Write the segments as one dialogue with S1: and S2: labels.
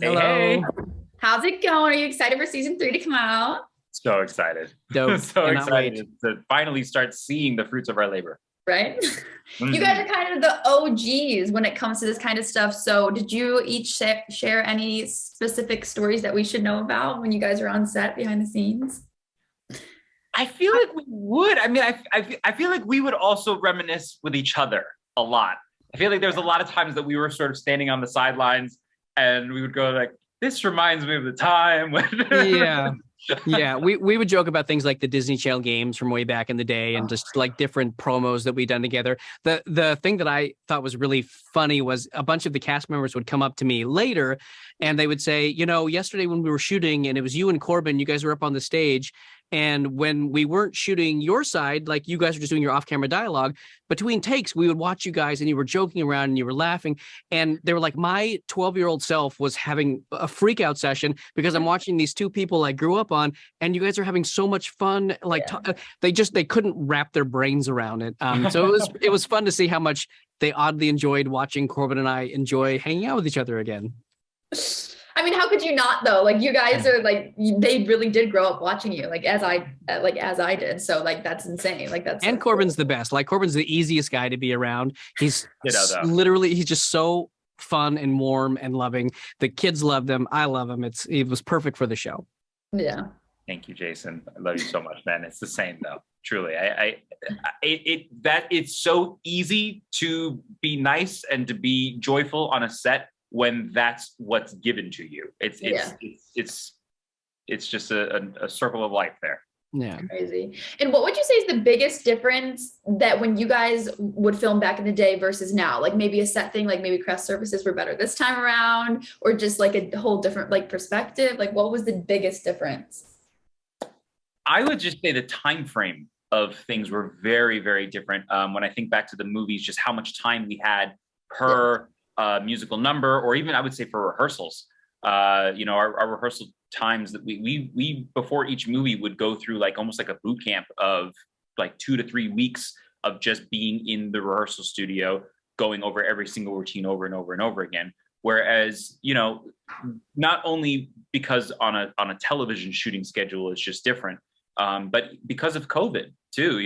S1: Hey,
S2: Hello.
S1: hey.
S3: How's it going? Are you excited for season 3 to come out?
S1: So excited.
S2: Dope.
S1: So
S2: Cannot
S1: excited to finally start seeing the fruits of our labor.
S3: Right? You guys are kind of the OGs when it comes to this kind of stuff. So did you each share any specific stories that we should know about when you guys are on set behind the scenes?
S1: I feel like we would. I mean, I feel like we would also reminisce with each other a lot. I feel like there's a lot of times that we were sort of standing on the sidelines and we would go like, this reminds me of the time when
S2: Yeah. We would joke about things like the Disney Channel games from way back in the day and just like different promos that we'd done together. The thing that I thought was really funny was a bunch of the cast members would come up to me later and they would say, yesterday when we were shooting and it was you and Corbin, you guys were up on the stage. And when we weren't shooting your side, like you guys were just doing your off-camera dialogue, between takes, we would watch you guys and you were joking around and you were laughing. And they were like, my 12-year-old self was having a freak out session because I'm watching these two people I grew up on and you guys are having so much fun. Like they couldn't wrap their brains around it. So it was fun to see how much they oddly enjoyed watching Corbin and I enjoy hanging out with each other again.
S3: I mean, how could you not though? Like you guys are like, they really did grow up watching you as I did. So like, that's insane. Like that's.
S2: And so Corbin's the best. Like Corbin's the easiest guy to be around. He's literally, he's just so fun and warm and loving. The kids love them. I love him. It was perfect for the show.
S3: Yeah.
S1: Thank you, Jason. I love you so much, man. It's the same though. Truly. It's so easy to be nice and to be joyful on a set when that's what's given to you. It's just a circle of life there.
S2: Yeah.
S3: Crazy. And what would you say is the biggest difference that when you guys would film back in the day versus now? Like maybe a set thing, like maybe craft services were better this time around, or just like a whole different like perspective? Like what was the biggest difference?
S1: I would just say the time frame of things were very, very different. When I think back to the movies, just how much time we had per musical number, or even I would say for rehearsals. Our rehearsal times that we before each movie would go through like almost like a boot camp of like 2 to 3 weeks of just being in the rehearsal studio, going over every single routine over and over and over again. Whereas, not only because on a television shooting schedule is just different, but because of COVID too,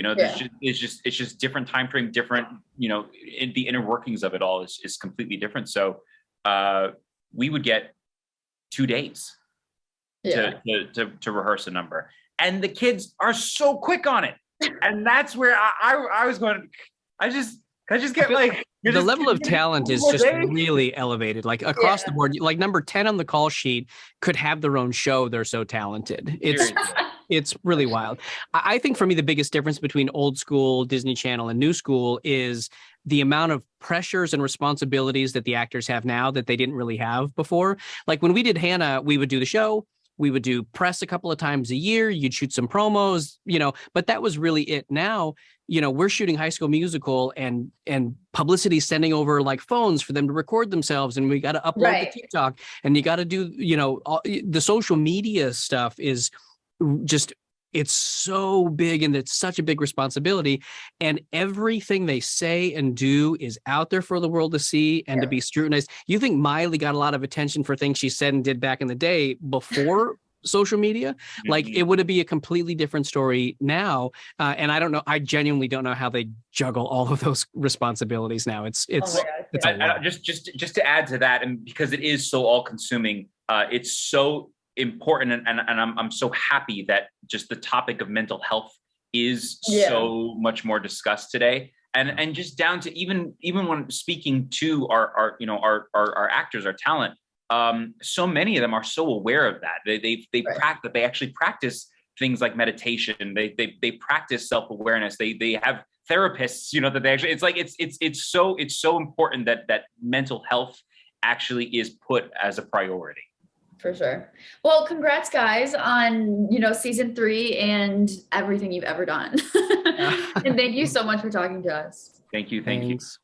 S1: it's just different time frame, different, in the inner workings of it all is completely different. So we would get 2 days to rehearse a number, and the kids are so quick on it, and that's where I was going. I just get like
S2: the level of talent is just really elevated, like across the board. Like number 10 on the call sheet could have their own show. They're so talented. It's really wild. I think for me, the biggest difference between old school Disney Channel and new school is the amount of pressures and responsibilities that the actors have now that they didn't really have before. Like when we did Hannah, we would do the show, we would do press a couple of times a year, you'd shoot some promos, but that was really it. Now, we're shooting High School Musical and publicity sending over like phones for them to record themselves. And we got to upload the TikTok, and you got to do, all, the social media stuff is just, it's so big and it's such a big responsibility, and everything they say and do is out there for the world to see and to be scrutinized. You think Miley got a lot of attention for things she said and did back in the day before social media? Like it would be a completely different story now. And I don't know, I genuinely don't know how they juggle all of those responsibilities now. It's
S1: just to add to that, and because it is so all consuming, it's so important, and I'm so happy that just the topic of mental health is so much more discussed today, and just down to even when speaking to our actors, our talent, so many of them are so aware of that. They actually practice things like meditation. They practice self-awareness. They have therapists, that they actually, it's so important that mental health actually is put as a priority.
S3: For sure. Well, congrats guys on, season 3 and everything you've ever done. And thank you so much for talking to us.
S1: Thank you.
S2: Thanks.